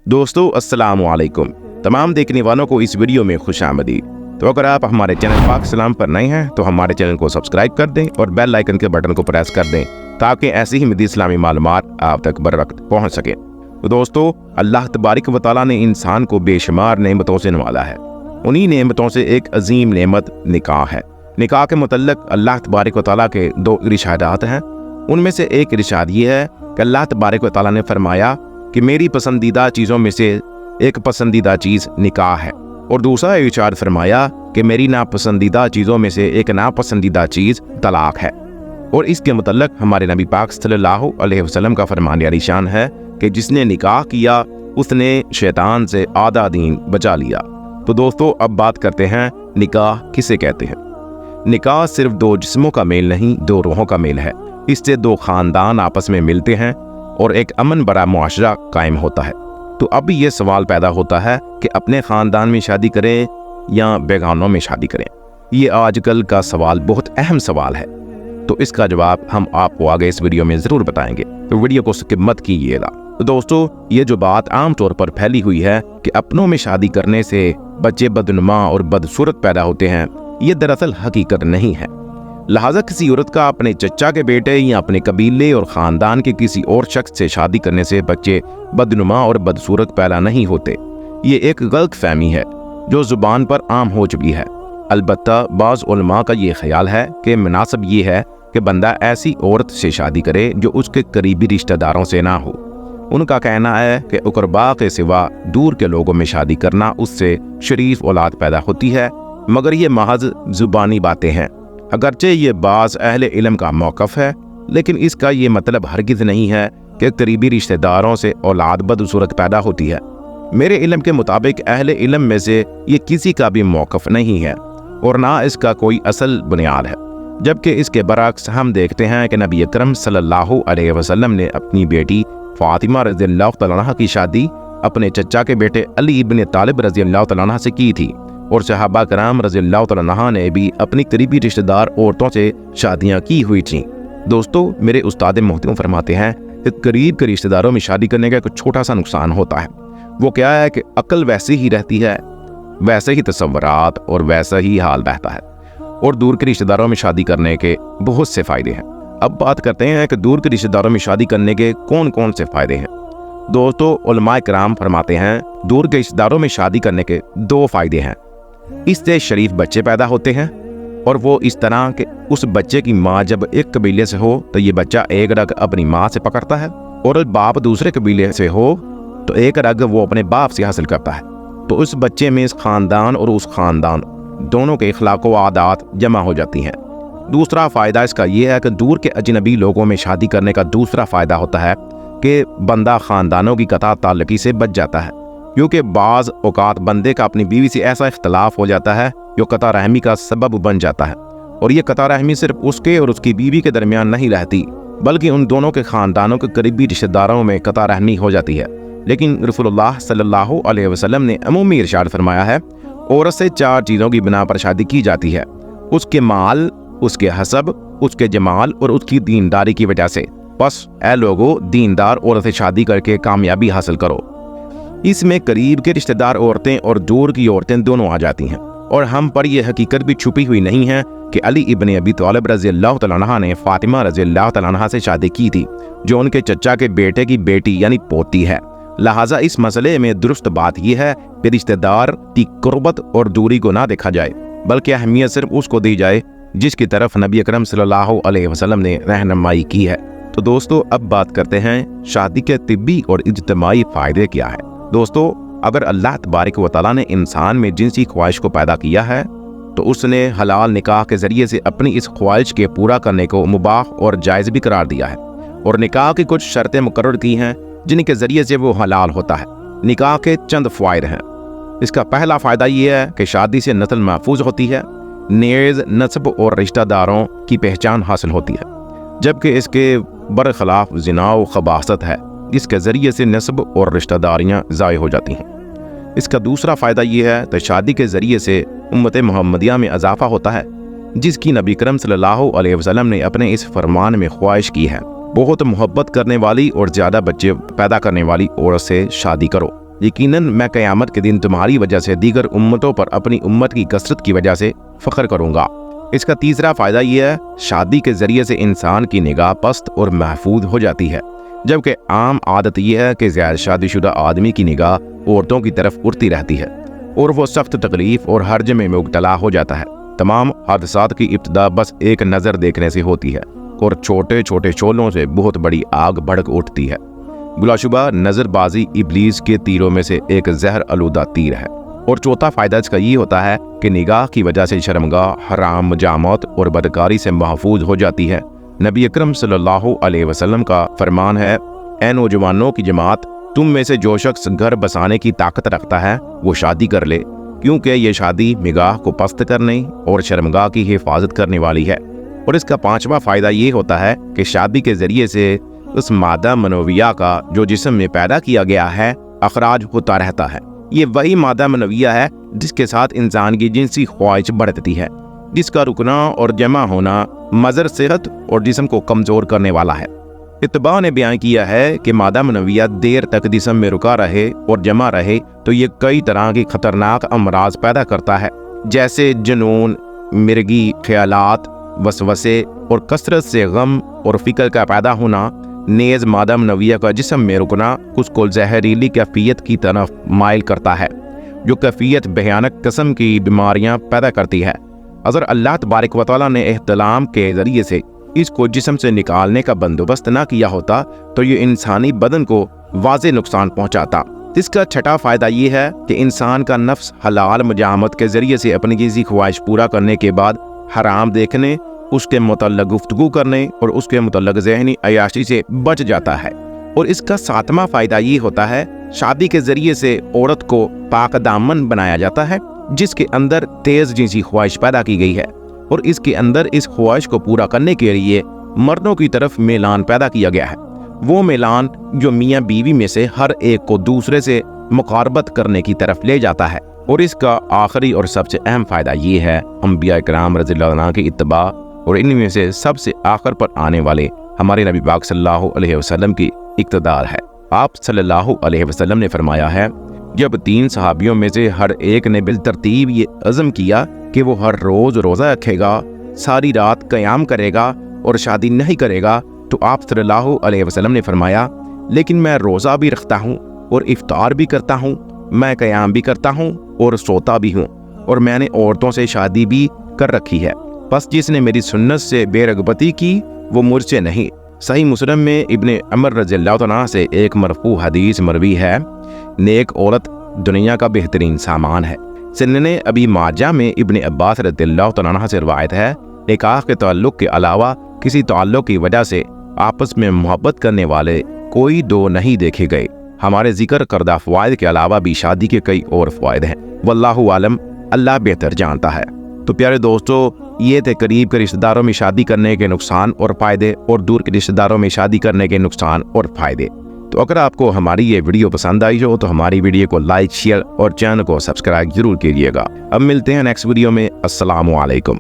दोस्तों अस्सलाम वालेकुम। तमाम देखने वालों को इस वीडियो में खुश आमदीद। तो अगर आप हमारे चैनल पाक सलाम पर नए हैं तो हमारे चैनल को सब्सक्राइब कर दें और बेल आइकन के बटन को प्रेस कर दें ताकि ऐसी ही मज़ीद इस्लामी मालूमात आप तक बर वक्त पहुँच सकें। तो दोस्तों, अल्लाह तबारक व तआला ने इंसान को बेशुमार नेमतों से नवाजा है। उन्हीं नेमतों से एक अजीम नेमत निकाह है। निकाह के मुतल्लिक़ अल्लाह तबारक व तआला के दो इरशादात हैं। उनमें से एक इरशाद ये है कि अल्लाह तबारक व तआला ने फरमाया कि मेरी पसंदीदा चीज़ों में से एक पसंदीदा चीज़ निकाह है, और दूसरा इरशाद फरमाया कि मेरी नापसंदीदा चीज़ों में से एक नापसंदीदा चीज़ तलाक है। और इसके मुतल्लिक़ हमारे नबी पाक सल्लल्लाहु अलैहि वसल्लम का फरमान आलीशान है कि जिसने निकाह किया उसने शैतान से आधा दीन बचा लिया। तो दोस्तों, अब बात करते हैं निकाह किसे कहते हैं। निकाह सिर्फ दो जिस्मों का मेल नहीं, दो रूहों का मेल है। इससे दो ख़ानदान आपस में मिलते हैं और एक अमन भरा मुआशरा कायम होता है। तो अब ये सवाल पैदा होता है कि अपने ख़ानदान में शादी करें या बेगानों में शादी करें। ये आजकल का सवाल बहुत अहम सवाल है, तो इसका जवाब हम आपको आगे इस वीडियो में ज़रूर बताएंगे, तो वीडियो को स्किप मत कीजिएगा। तो दोस्तों, ये जो बात आम तौर पर फैली हुई है कि अपनों में शादी करने से बच्चे बदनुमा और बदसूरत पैदा होते हैं, ये दरअसल हकीकत नहीं है। लिहाजा किसी औरत का अपने चचा के बेटे या अपने कबीले और ख़ानदान के किसी और शख्स से शादी करने से बच्चे बदनुमा और बदसूरत पैदा नहीं होते। ये एक गलत फहमी है जो ज़ुबान पर आम हो चुकी है। अलबत्ता बाज़ उलमा का ये ख्याल है कि मुनासिब ये है कि बंदा ऐसी औरत से शादी करे जो उसके करीबी रिश्तेदारों से ना हो। उनका कहना है कि उकरबा के सिवा दूर के लोगों में शादी करना उससे शरीफ औलाद पैदा होती है, मगर ये महज ज़ुबानी बातें हैं। अगरचे ये बाज़ अहले इल्म का मौक़िफ़ है, लेकिन इसका ये मतलब हरगिज़ नहीं है कि करीबी रिश्तेदारों से औलाद बदसूरत पैदा होती है। मेरे इल्म के मुताबिक अहले इल्म में से ये किसी का भी मौक़िफ़ नहीं है और ना इसका कोई असल बुनियाद है। जबकि इसके बरअक्स हम देखते हैं कि नबी अकरम सल्लल्लाहु अलैहि वसल्लम ने अपनी बेटी फ़ातिमा रज़ियल्लाहु तआला अन्हा की शादी अपने चचा के बेटे अली इब्न तालिब रज़ियल्लाहु तआला अन्हु से की थी, और सहाबा कराम रज़ियल्लाहु तआला अन्हुम ने भी अपनी करीबी रिश्तेदार औरतों से शादियां की हुई थीं। दोस्तों, मेरे उस्ताद मोहतरम फरमाते हैं कि करीब के रिश्तेदारों में शादी करने का एक छोटा सा नुकसान होता है। वो क्या है कि अक्ल वैसी ही रहती है, वैसे ही तसव्वुरात और वैसा ही हाल रहता है। और दूर के रिश्तेदारों में शादी करने के बहुत से फ़ायदे हैं। अब बात करते हैं कि दूर के रिश्तेदारों में शादी करने के कौन कौन से फ़ायदे हैं। दोस्तों, उलमाए कराम फरमाते हैं दूर के रिश्तेदारों में शादी करने के दो फ़ायदे हैं। इससे शरीफ बच्चे पैदा होते हैं, और वो इस तरह कि उस बच्चे की माँ जब एक कबीले से हो तो ये बच्चा एक रग अपनी माँ से पकड़ता है, और बाप दूसरे कबीले से हो तो एक रग वो अपने बाप से हासिल करता है। तो उस बच्चे में इस ख़ानदान और उस ख़ानदान दोनों के इखलाक व आदात जमा हो जाती हैं। दूसरा फ़ायदा इसका ये है कि दूर के अजनबी लोगों में शादी करने का दूसरा फ़ायदा होता है कि बंदा ख़ानदानों की कता ताल्लुकी से बच जाता है, क्योंकि बाज़ औक़ात बंदे का अपनी बीवी से ऐसा इख्तलाफ हो जाता है जो कता रहमी का सबब बन जाता है। और ये कता रहमी सिर्फ उसके और उसकी बीवी के दरमियान नहीं रहती, बल्कि उन दोनों के ख़ानदानों के करीबी रिश्तेदारों में कता रहमी हो जाती है। लेकिन रसूलुल्लाह सल्लल्लाहु अलैहि वसल्लम ने अमूमी इरशाद फरमाया है, औरत से चार चीज़ों की बिना पर शादी की जाती है: उसके माल, उसके हसब, उसके जमाल और उसकी दीनदारी की वजह से। बस ऐ लोगों, दीनदार औरत से शादी करके कामयाबी हासिल करो। इसमें करीब के रिश्तेदार औरतें और दूर की औरतें दोनों आ जाती हैं। और हम पर यह हकीकत भी छुपी हुई नहीं है कि अली इब्न अबी तालिब रज़ियल्लाहु तआला अन्हु ने फ़ातिमा रज़ियल्लाहु तआला अन्हा से शादी की थी, जो उनके चचा के बेटे की बेटी यानी पोती है। लिहाजा इस मसले में दुरुस्त बात यह है कि रिश्तेदार की कुर्बत और दूरी को ना देखा जाए, बल्कि अहमियत सिर्फ उसको दी जाए जिसकी तरफ नबी अकरम सल्लल्लाहु अलैहि वसल्लम ने रहनुमाई की है। तो दोस्तों, अब बात करते हैं शादी के तिब्बी और इज्तिमाई फ़ायदे क्या है। दोस्तों, अगर अल्लाह तबारक व तआला ने इंसान में जिनसी ख्वाहिश को पैदा किया है तो उसने हलाल निकाह के ज़रिए से अपनी इस ख्वाहिश के पूरा करने को मुबाह और जायज़ भी करार दिया है, और निकाह की कुछ शर्तें मुकर्रर की हैं जिनके ज़रिए से वो हलाल होता है। निकाह के चंद फ़ायदे हैं। इसका पहला फ़ायदा ये है कि शादी से नस्ल महफूज होती है, नेज़ नस्ब और रिश्तेदारों की पहचान हासिल होती है, जबकि इसके बरखिलाफ ज़िना व खबासत है, जिसके ज़रिए से नस्ब और रिश्तेदारियाँ ज़ाय हो जाती हैं। इसका दूसरा फ़ायदा ये है कि शादी के ज़रिए से उम्मत मुहम्मदिया में इजाफ़ा होता है, जिसकी नबी करम सल्लल्लाहु अलैहि वसल्लम ने अपने इस फरमान में ख्वाहिश की है। बहुत मोहब्बत करने वाली और ज़्यादा बच्चे पैदा करने वाली औरत से शादी करो। یقیناً میں قیامت کے دن تمہاری وجہ سے دیگر امتوں پر اپنی امت کی کثرت کی وجہ سے فخر کروں گا۔ اس کا تیسرا فائدہ یہ ہے، شادی کے ذریعے سے انسان کی نگاہ پست اور محفوظ ہو جاتی ہے، جبکہ عام عادت یہ ہے کہ غیر شادی شدہ آدمی کی نگاہ عورتوں کی طرف اڑتی رہتی ہے اور وہ سخت تکلیف اور حرج میں مبتلا ہو جاتا ہے۔ تمام حادثات کی ابتدا بس ایک نظر دیکھنے سے ہوتی ہے اور چھوٹے چھوٹے شعلوں سے بہت بڑی آگ بھڑک اٹھتی ہے۔ بلا شبہ نظر بازی ابلیس کے تیروں میں سے ایک زہر آلودہ تیر ہے۔ اور چوتھا فائدہ اس کا یہ ہوتا ہے کہ نگاہ کی وجہ سے شرمگاہ، حرام، مجامات اور بدکاری سے محفوظ ہو جاتی ہے۔ نبی اکرم صلی اللہ علیہ وسلم کا فرمان ہے، اے نوجوانوں کی جماعت، تم میں سے جو شخص گھر بسانے کی طاقت رکھتا ہے وہ شادی کر لے، کیونکہ یہ شادی نگاہ کو پست کرنے اور شرمگاہ کی حفاظت کرنے والی ہے۔ اور اس کا پانچواں فائدہ یہ ہوتا ہے کہ شادی کے ذریعے سے اس مادہ منویہ کا جو جسم میں پیدا کیا گیا ہے اخراج ہوتا رہتا ہے۔ یہ وہی مادہ منویہ ہے جس کے ساتھ انسان کی جنسی خواہش بڑھتی ہے، جس کا رکنا اور جمع ہونا مضر صحت اور جسم کو کمزور کرنے والا ہے۔ اتباع نے بیان کیا ہے کہ مادہ منویہ دیر تک جسم میں رکا رہے اور جمع رہے تو یہ کئی طرح کی خطرناک امراض پیدا کرتا ہے، جیسے جنون، مرگی خیالات، وسوسے اور کثرت سے غم اور فکر کا پیدا ہونا۔ نیز مادہ منویہ کا جسم میں رکنا اس کو زہریلی کیفیت کی طرف مائل کرتا ہے، جو کیفیت بھیانک قسم کی بیماریاں پیدا کرتی ہے۔ اگر اللہ تبارک و تعالیٰ نے احتلام کے ذریعے سے اس کو جسم سے نکالنے کا بندوبست نہ کیا ہوتا تو یہ انسانی بدن کو واضح نقصان پہنچاتا۔ اس کا چھٹا فائدہ یہ ہے کہ انسان کا نفس حلال مجامت کے ذریعے سے اپنی جنسی خواہش پورا کرنے کے بعد حرام دیکھنے، اس کے متعلق گفتگو کرنے اور اس کے متعلق ذہنی عیاشی سے بچ جاتا ہے۔ اور اس کا ساتواں فائدہ یہ ہوتا ہے، شادی کے ذریعے سے عورت کو پاک دامن بنایا جاتا ہے، جس کے اندر تیز جنسی خواہش پیدا کی گئی ہے، اور اس کے اندر اس خواہش کو پورا کرنے کے لیے مردوں کی طرف میلان پیدا کیا گیا ہے، وہ میلان جو میاں بیوی میں سے ہر ایک کو دوسرے سے مقاربت کرنے کی طرف لے جاتا ہے۔ اور اس کا آخری اور سب سے اہم فائدہ یہ ہے، انبیاء کرام رضی اللہ عنہ کی اتباع اور ان میں سے سب سے آخر پر آنے والے ہمارے نبی پاک صلی اللہ علیہ وسلم کی اقتدار ہے۔ آپ صلی اللہ علیہ وسلم نے فرمایا ہے، جب 3 صحابیوں میں سے ہر ایک نے بالترتیب یہ عزم کیا کہ وہ ہر روز روزہ رکھے گا، ساری رات قیام کرے گا اور شادی نہیں کرے گا، تو آپ صلی اللہ علیہ وسلم نے فرمایا، لیکن میں روزہ بھی رکھتا ہوں اور افطار بھی کرتا ہوں، میں قیام بھی کرتا ہوں اور سوتا بھی ہوں، اور میں نے عورتوں سے شادی بھی کر رکھی ہے، بس جس نے میری سنت سے بے رغبتی کی وہ مجھ سے نہیں۔ صحیح مسلم میں ابن عمر رضی اللہ عنہ سے ایک مرفوع حدیث مروی ہے، نیک عورت دنیا کا بہترین سامان ہے۔ سنن ابی ماجہ میں ابن عباس رضی اللہ عنہ سے روایت ہے، نکاح کے تعلق کے علاوہ کسی تعلق کی وجہ سے آپس میں محبت کرنے والے کوئی دو نہیں دیکھے گئے۔ ہمارے ذکر کردہ فوائد کے علاوہ بھی شادی کے کئی اور فوائد ہیں، واللہ عالم، اللہ بہتر جانتا ہے۔ تو پیارے دوستو، یہ تھے قریب کے رشتہ داروں میں شادی کرنے کے نقصان اور فائدے اور دور کے رشتہ داروں میں شادی کرنے کے نقصان اور فائدے۔ تو اگر آپ کو ہماری یہ ویڈیو پسند آئی ہو تو ہماری ویڈیو کو لائک، شیئر اور چینل کو سبسکرائب ضرور کیجیے گا۔ اب ملتے ہیں نیکسٹ ویڈیو میں۔ السلام علیکم۔